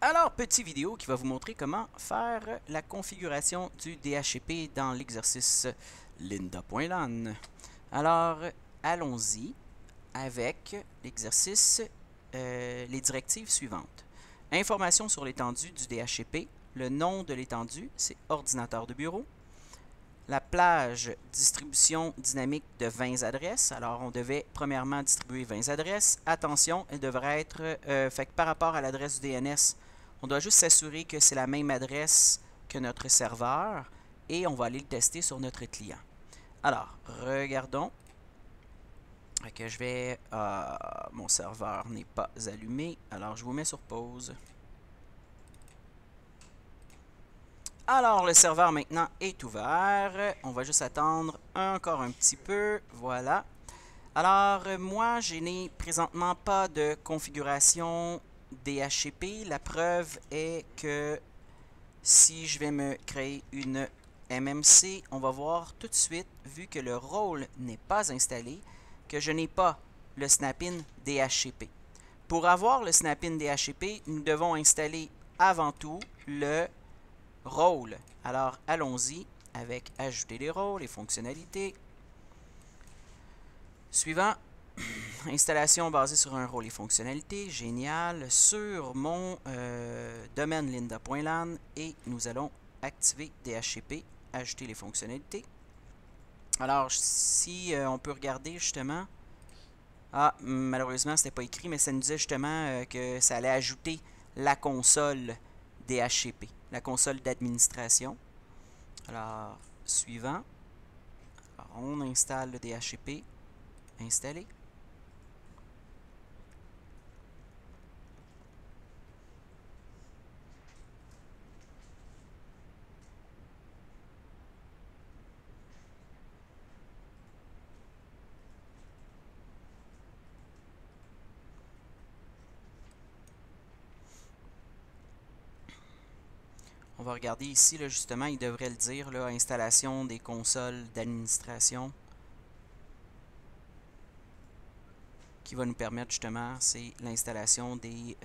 Alors, petite vidéo qui va vous montrer comment faire la configuration du DHCP dans l'exercice lynda.lan. Alors, allons-y avec l'exercice, les directives suivantes. Information sur l'étendue du DHCP. Le nom de l'étendue, c'est ordinateur de bureau. La plage distribution dynamique de 20 adresses. Alors, on devait premièrement distribuer 20 adresses. Attention, elle devrait être fait que par rapport à l'adresse du DNS, on doit juste s'assurer que c'est la même adresse que notre serveur et on va aller le tester sur notre client. Alors, regardons. Que je vais... mon serveur n'est pas allumé. Alors, je vous mets sur pause. Alors, le serveur maintenant est ouvert. On va juste attendre encore un petit peu. Voilà. Alors, moi, je n'ai présentement pas de configuration DHCP. La preuve est que si je vais me créer une MMC, on va voir tout de suite, vu que le rôle n'est pas installé, que je n'ai pas le snap-in DHCP. Pour avoir le snap-in DHCP, nous devons installer avant tout le rôle. Alors, allons-y avec ajouter les rôles et fonctionnalités. Suivant, installation basée sur un rôle et fonctionnalités. Génial. Sur mon domaine lynda.lan et nous allons activer DHCP, ajouter les fonctionnalités. Alors, si on peut regarder justement, malheureusement, ce n'était pas écrit, mais ça nous disait justement que ça allait ajouter la console DHCP, la console d'administration. Alors, suivant, alors, on installe le DHCP, installer. On va regarder ici, là, justement, il devrait le dire, là, installation des consoles d'administration. Qui va nous permettre justement, c'est l'installation du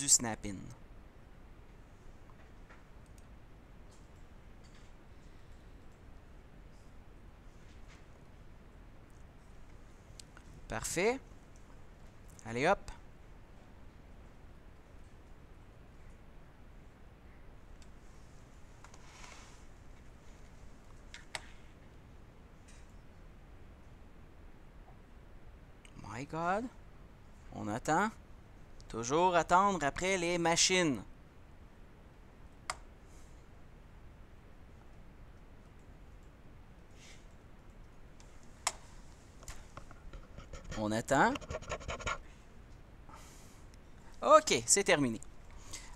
snap-in. Parfait. Allez hop. My God. On attend. Toujours attendre après les machines. On attend. OK, c'est terminé.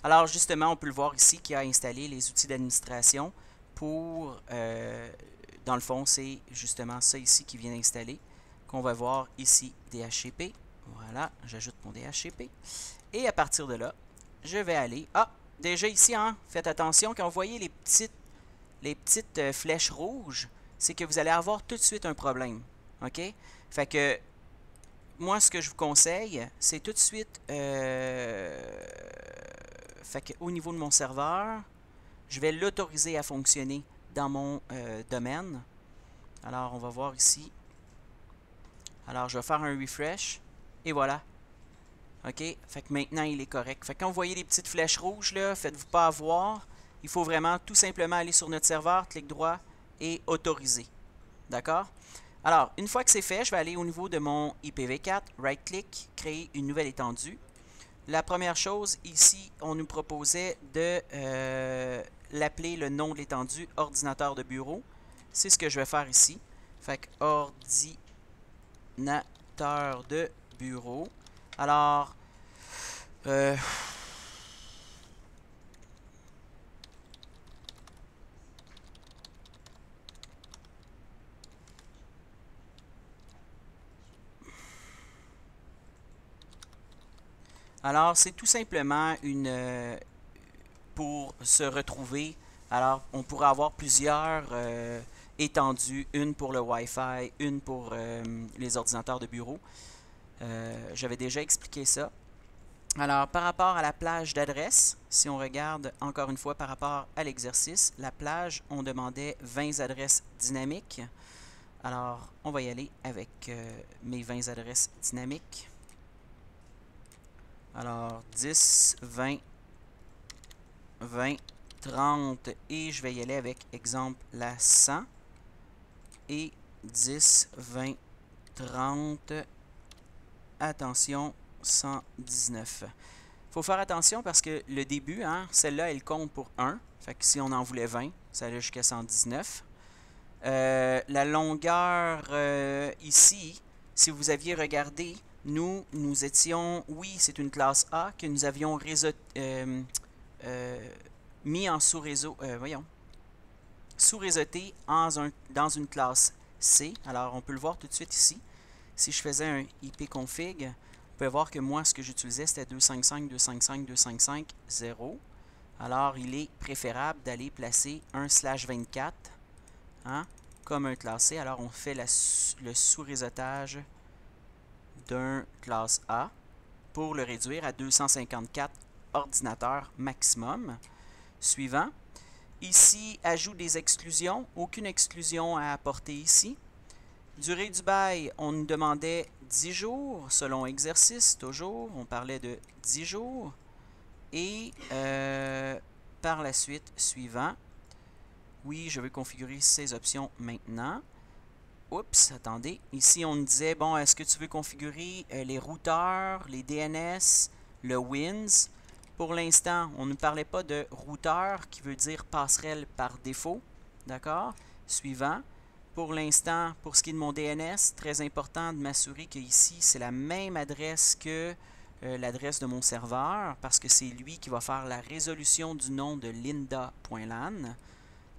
Alors justement, on peut le voir ici qui a installé les outils d'administration pour, dans le fond, c'est justement ça ici qui vient d'installer, qu'on va voir ici, DHCP. Voilà, j'ajoute mon DHCP. Et à partir de là, je vais aller... déjà ici, hein, faites attention, quand vous voyez les petites flèches rouges, c'est que vous allez avoir tout de suite un problème. OK? Fait que moi, ce que je vous conseille, c'est tout de suite... fait que au niveau de mon serveur, je vais l'autoriser à fonctionner dans mon domaine. Alors, on va voir ici. Alors, je vais faire un refresh. Et voilà. OK? Fait que maintenant, il est correct. Fait que quand vous voyez les petites flèches rouges, là, faites-vous pas avoir. Il faut vraiment tout simplement aller sur notre serveur, clic droit et autoriser. D'accord? Alors, une fois que c'est fait, je vais aller au niveau de mon IPv4, right-click, créer une nouvelle étendue. La première chose, ici, on nous proposait de l'appeler le nom de l'étendue ordinateur de bureau. C'est ce que je vais faire ici. Fait que ordinateur de bureau. Alors, c'est tout simplement pour se retrouver. Alors, on pourrait avoir plusieurs étendues, une pour le Wi-Fi, une pour les ordinateurs de bureau. J'avais déjà expliqué ça. Alors, par rapport à la plage d'adresse, si on regarde encore une fois par rapport à l'exercice, la plage, on demandait 20 adresses dynamiques. Alors, on va y aller avec mes 20 adresses dynamiques. Alors, 10, 20, 20, 30 et je vais y aller avec, exemple, la 100 et 10, 20, 30, attention, 119. Il faut faire attention parce que le début, hein, celle-là, elle compte pour 1. Fait que si on en voulait 20, ça allait jusqu'à 119. La longueur ici, si vous aviez regardé, nous étions, oui, c'est une classe A que nous avions mis en sous-réseau, sous-réseauté dans une classe C. Alors, on peut le voir tout de suite ici. Si je faisais un ipconfig, vous pouvez voir que moi, ce que j'utilisais, c'était 255.255.255.0. Alors, il est préférable d'aller placer un /24 hein, comme un classe C. Alors, on fait le sous-réseautage d'un classe A pour le réduire à 254 ordinateurs maximum. Suivant. Ici, ajout des exclusions. Aucune exclusion à apporter ici. Durée du bail, on nous demandait 10 jours, selon exercice, toujours. On parlait de 10 jours. Et par la suite, suivant. Oui, je veux configurer ces options maintenant. Oups, attendez. Ici, on nous disait, bon, est-ce que tu veux configurer les routeurs, les DNS, le WINS? Pour l'instant, on ne parlait pas de routeur, qui veut dire passerelle par défaut. D'accord? Suivant. Pour l'instant, pour ce qui est de mon DNS, très important de m'assurer que ici, c'est la même adresse que l'adresse de mon serveur, parce que c'est lui qui va faire la résolution du nom de linda.lan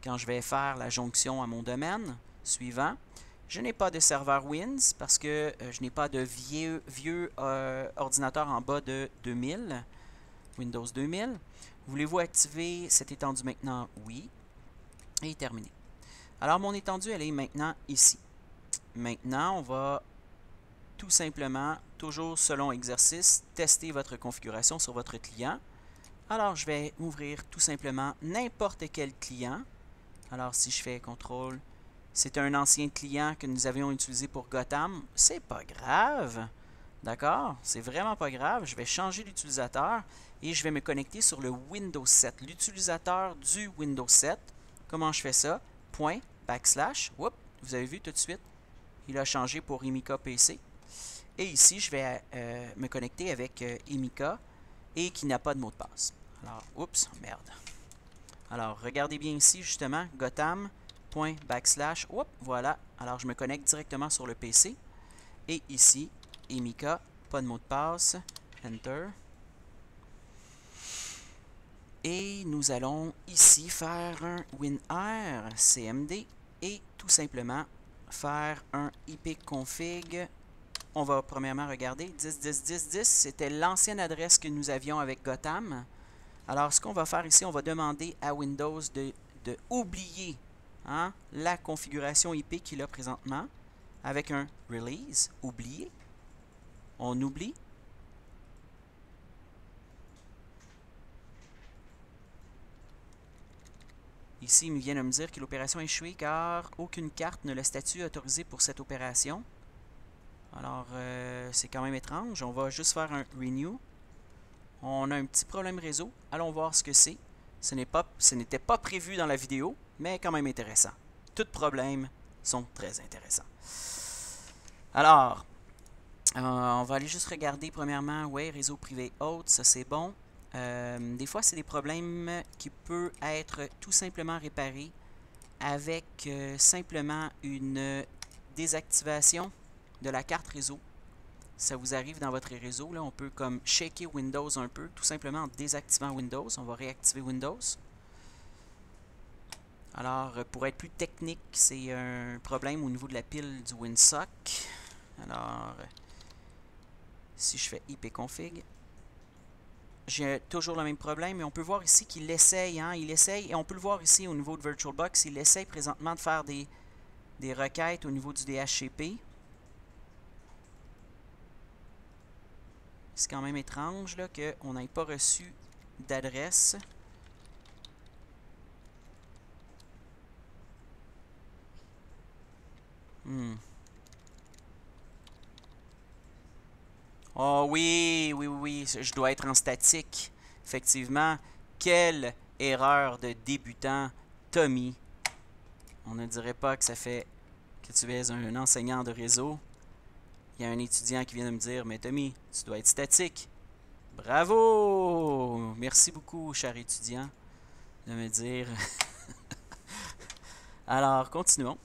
quand je vais faire la jonction à mon domaine. Suivant. Je n'ai pas de serveur WINS parce que je n'ai pas de vieux ordinateur en bas de 2000, Windows 2000. Voulez-vous activer cette étendue maintenant? Oui. Et terminé. Alors, mon étendue, elle est maintenant ici. Maintenant, on va tout simplement, toujours selon exercice, tester votre configuration sur votre client. Alors, je vais ouvrir tout simplement n'importe quel client. Alors, si je fais CTRL, c'est un ancien client que nous avions utilisé pour Gotham. C'est pas grave. D'accord? C'est vraiment pas grave. Je vais changer l'utilisateur et je vais me connecter sur le Windows 7. L'utilisateur du Windows 7. Comment je fais ça? Point, backslash. Oups, vous avez vu tout de suite. Il a changé pour Emika PC. Et ici, je vais me connecter avec Emika et qui n'a pas de mot de passe. Alors, oups, merde. Alors, regardez bien ici, justement, Gotham. Point, backslash, oups, voilà. Alors, je me connecte directement sur le PC. Et ici, Emika, pas de mot de passe. Enter. Et nous allons ici faire un WinR CMD et tout simplement faire un ipconfig. On va premièrement regarder 10.10.10.10, c'était l'ancienne adresse que nous avions avec Gotham. Alors, ce qu'on va faire ici, on va demander à Windows de oublier hein, la configuration IP qu'il a présentement avec un release, oublier. On oublie. Ici, il vient de me dire que l'opération a échoué car aucune carte ne le statut autorisé pour cette opération. Alors, c'est quand même étrange. On va juste faire un renew. On a un petit problème réseau. Allons voir ce que c'est. Ce n'était pas prévu dans la vidéo, mais quand même intéressant. Tous problèmes sont très intéressants. Alors, on va aller juste regarder premièrement, ouais, réseau privé haute, ça c'est bon. Des fois, c'est des problèmes qui peuvent être tout simplement réparés avec simplement une désactivation de la carte réseau. Ça vous arrive dans votre réseau, là, on peut comme shaker Windows un peu, tout simplement en désactivant Windows. On va réactiver Windows. Alors, pour être plus technique, c'est un problème au niveau de la pile du WinSock. Alors, si je fais ipconfig, j'ai toujours le même problème, mais on peut voir ici qu'il essaye, hein, il essaye, et on peut le voir ici au niveau de VirtualBox, il essaye présentement de faire des requêtes au niveau du DHCP. C'est quand même étrange là, qu'on n'ait pas reçu d'adresse. Oh oui, oui, oui, je dois être en statique. Effectivement, quelle erreur de débutant, Tommy. On ne dirait pas que ça fait que tu es un enseignant de réseau. Il y a un étudiant qui vient de me dire, mais Tommy, tu dois être statique. Bravo! Merci beaucoup, cher étudiant, de me dire. Alors, continuons.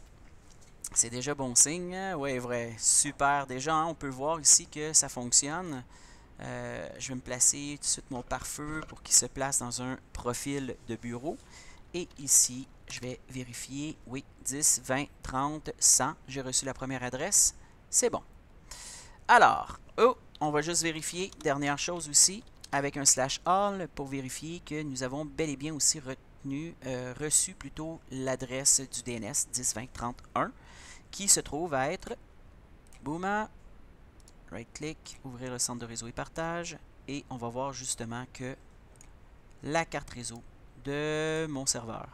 C'est déjà bon signe. Oui, vrai. Super. Déjà, hein, on peut voir ici que ça fonctionne. Je vais me placer tout de suite mon pare-feu pour qu'il se place dans un profil de bureau. Et ici, je vais vérifier. Oui, 10, 20, 30, 100. J'ai reçu la première adresse. C'est bon. Alors, on va juste vérifier. Dernière chose aussi, avec un /all pour vérifier que nous avons bel et bien aussi reçu plutôt l'adresse du DNS 10, 20, 30, 1 qui se trouve à être, boum, right-click, ouvrir le centre de réseau et partage, et on va voir justement que la carte réseau de mon serveur,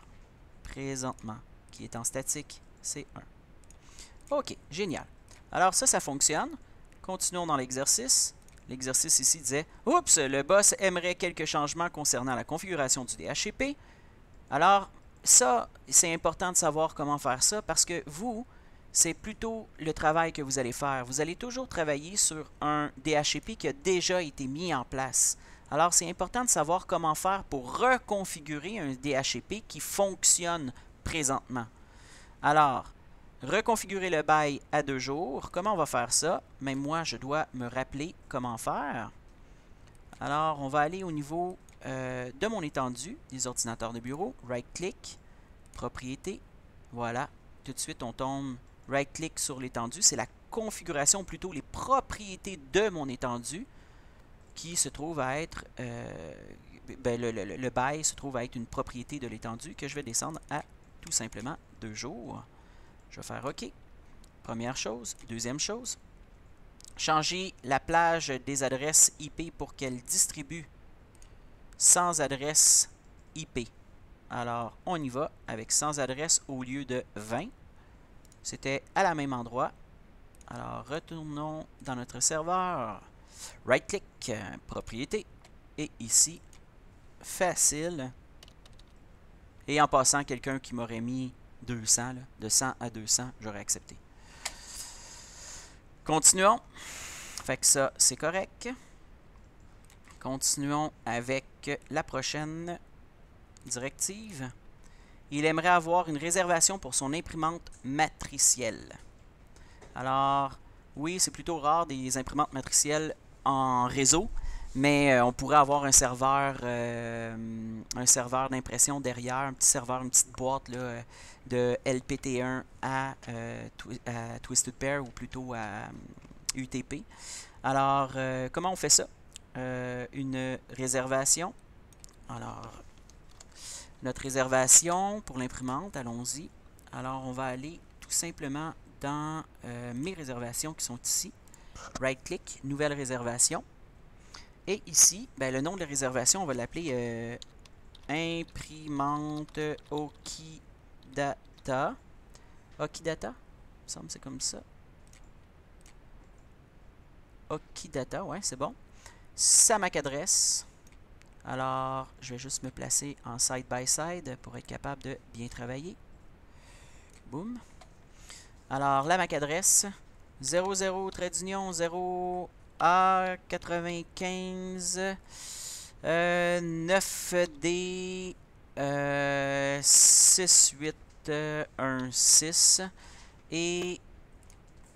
présentement, qui est en statique, c'est 1. OK, génial. Alors ça fonctionne. Continuons dans l'exercice. L'exercice ici disait, oups, le boss aimerait quelques changements concernant la configuration du DHCP. Alors, ça, c'est important de savoir comment faire ça parce que vous, c'est plutôt le travail que vous allez faire. Vous allez toujours travailler sur un DHCP qui a déjà été mis en place. Alors, c'est important de savoir comment faire pour reconfigurer un DHCP qui fonctionne présentement. Alors, reconfigurer le bail à 2 jours. Comment on va faire ça? Même moi, je dois me rappeler comment faire. Alors, on va aller au niveau de mon étendue des ordinateurs de bureau. Right-click, propriété. Voilà. Tout de suite, on tombe right-click sur l'étendue. C'est la configuration, plutôt les propriétés de mon étendue qui se trouve à être... le bail se trouve à être une propriété de l'étendue que je vais descendre à tout simplement 2 jours. Je vais faire OK. Première chose. Deuxième chose. Changer la plage des adresses IP pour qu'elle distribue sans adresse IP. Alors, on y va avec sans adresse au lieu de 20. C'était à la même endroit. Alors, retournons dans notre serveur. Right-click, propriété. Et ici, facile. Et en passant, quelqu'un qui m'aurait mis 200, là, de 100 à 200, j'aurais accepté. Continuons. Fait que ça, c'est correct. Continuons avec la prochaine directive. Il aimerait avoir une réservation pour son imprimante matricielle. Alors, oui, c'est plutôt rare des imprimantes matricielles en réseau, mais on pourrait avoir un serveur d'impression derrière, un petit serveur, une petite boîte là, de LPT1 à Twisted Pair ou plutôt à UTP. Alors, comment on fait ça? Une réservation. Alors, notre réservation pour l'imprimante, allons-y. Alors, on va aller tout simplement dans mes réservations qui sont ici. Right-click, nouvelle réservation. Et ici, ben, le nom de la réservation, on va l'appeler imprimante Okidata. Okidata? Il me semble que c'est comme ça. Okidata, ouais, c'est bon. Ça MAC adresse. Alors, je vais juste me placer en side-by-side pour être capable de bien travailler. Boum. Alors, la MAC adresse 00-0A95 9D 6816. Et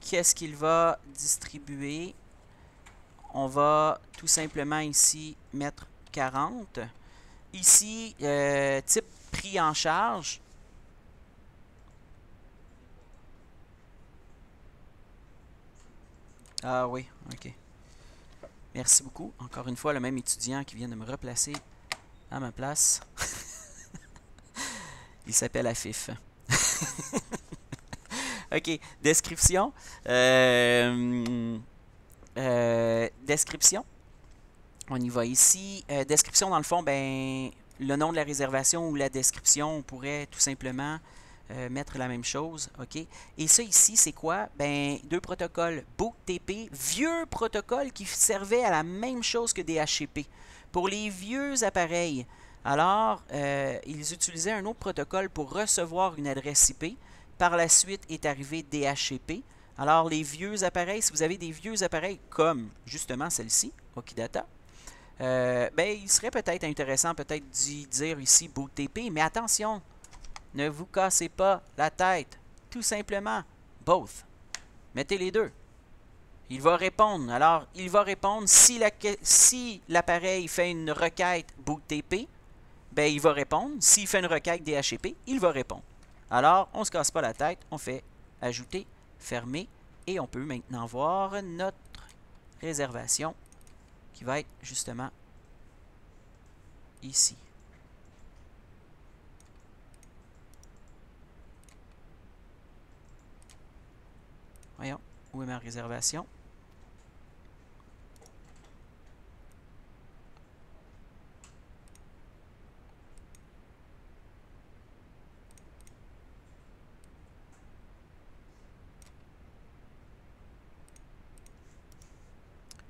qu'est-ce qu'il va distribuer? On va tout simplement ici mettre 40. Ici, type pris en charge. Ah oui, ok. Merci beaucoup. Encore une fois, le même étudiant qui vient de me replacer à ma place. Il s'appelle Afif. Ok, description. Description. On y va ici. Description, dans le fond, ben, le nom de la réservation ou la description, on pourrait tout simplement mettre la même chose. OK? Et ça ici, c'est quoi? Ben, deux protocoles. BookTP, vieux protocole qui servait à la même chose que DHCP. Pour les vieux appareils, alors, ils utilisaient un autre protocole pour recevoir une adresse IP. Par la suite est arrivé DHCP. Alors, les vieux appareils, si vous avez des vieux appareils comme justement celle-ci, Okidata, ben, il serait peut-être intéressant d'y dire ici BookTP, mais attention, ne vous cassez pas la tête. Tout simplement, both. Mettez les deux. Il va répondre. Alors, il va répondre si l'appareil fait une requête BookTP, ben, il va répondre. S'il fait une requête DHCP, il va répondre. Alors, on ne se casse pas la tête, on fait ajouter, fermer, et on peut maintenant voir notre réservation qui va être justement ici. Voyons, où est ma réservation?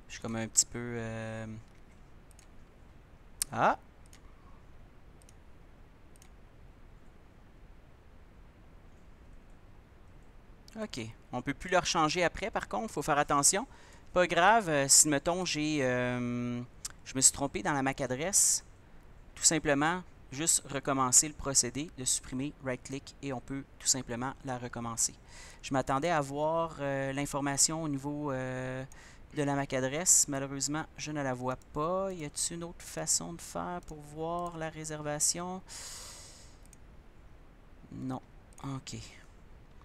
Je suis comme un petit peu... Ah! OK. On ne peut plus le rechanger après, par contre. Il faut faire attention. Pas grave, si, mettons, je me suis trompé dans la MAC adresse, tout simplement, juste recommencer le procédé de supprimer, right-click, et on peut tout simplement la recommencer. Je m'attendais à voir l'information au niveau de la MAC adresse. Malheureusement, je ne la vois pas. Y a-t-il une autre façon de faire pour voir la réservation? Non. OK.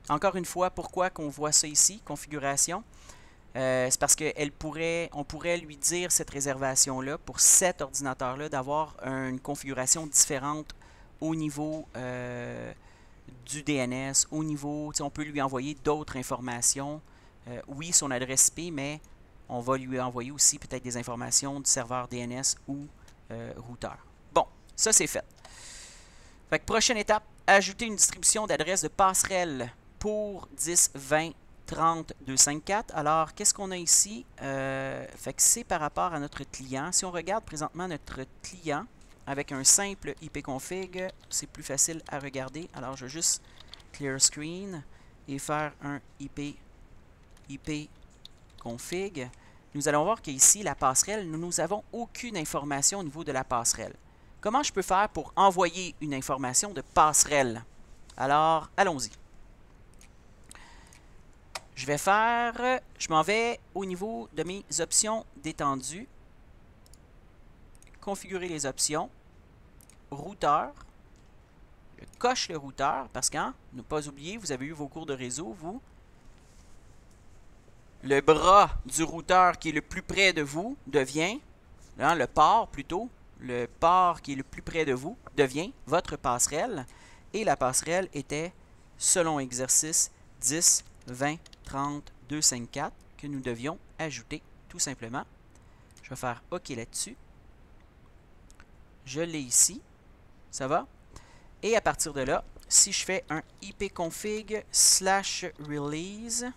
Encore une fois, pourquoi qu'on voit ça ici, configuration? C'est parce qu'on pourrait lui dire cette réservation-là, pour cet ordinateur-là, d'avoir une configuration différente au niveau du DNS, au niveau, on peut lui envoyer d'autres informations. Oui, son adresse IP, mais on va lui envoyer aussi peut-être des informations du serveur DNS ou routeur. Bon, ça c'est fait. Fait que prochaine étape, ajouter une distribution d'adresses de passerelle pour 10, 20, 30, 254. Alors, qu'est-ce qu'on a ici? Fait que c'est par rapport à notre client. Si on regarde présentement notre client avec un simple ipconfig, c'est plus facile à regarder. Alors, je vais juste clear screen et faire un ipconfig. Nous allons voir qu'ici, la passerelle, nous n'avons aucune information au niveau de la passerelle. Comment je peux faire pour envoyer une information de passerelle? Alors, allons-y. Je m'en vais au niveau de mes options d'étendue. Configurer les options. Routeur. Je coche le routeur parce que, ne pas oublier, vous avez eu vos cours de réseau, vous. Le bras du routeur qui est le plus près de vous devient, le port plutôt, le port qui est le plus près de vous devient votre passerelle. Et la passerelle était, selon exercice 10, 20, 30, 254 que nous devions ajouter tout simplement. Je vais faire OK là-dessus. Je l'ai ici. Ça va? Et à partir de là, si je fais un ipconfig /release,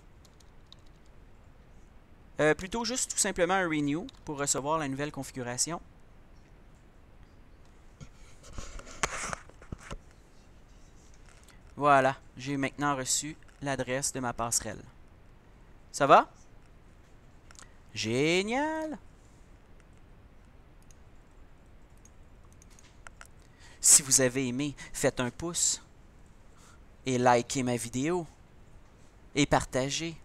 plutôt juste tout simplement un renew pour recevoir la nouvelle configuration. Voilà, j'ai maintenant reçu l'adresse de ma passerelle. Ça va? Génial! Si vous avez aimé, faites un pouce et likez ma vidéo et partagez.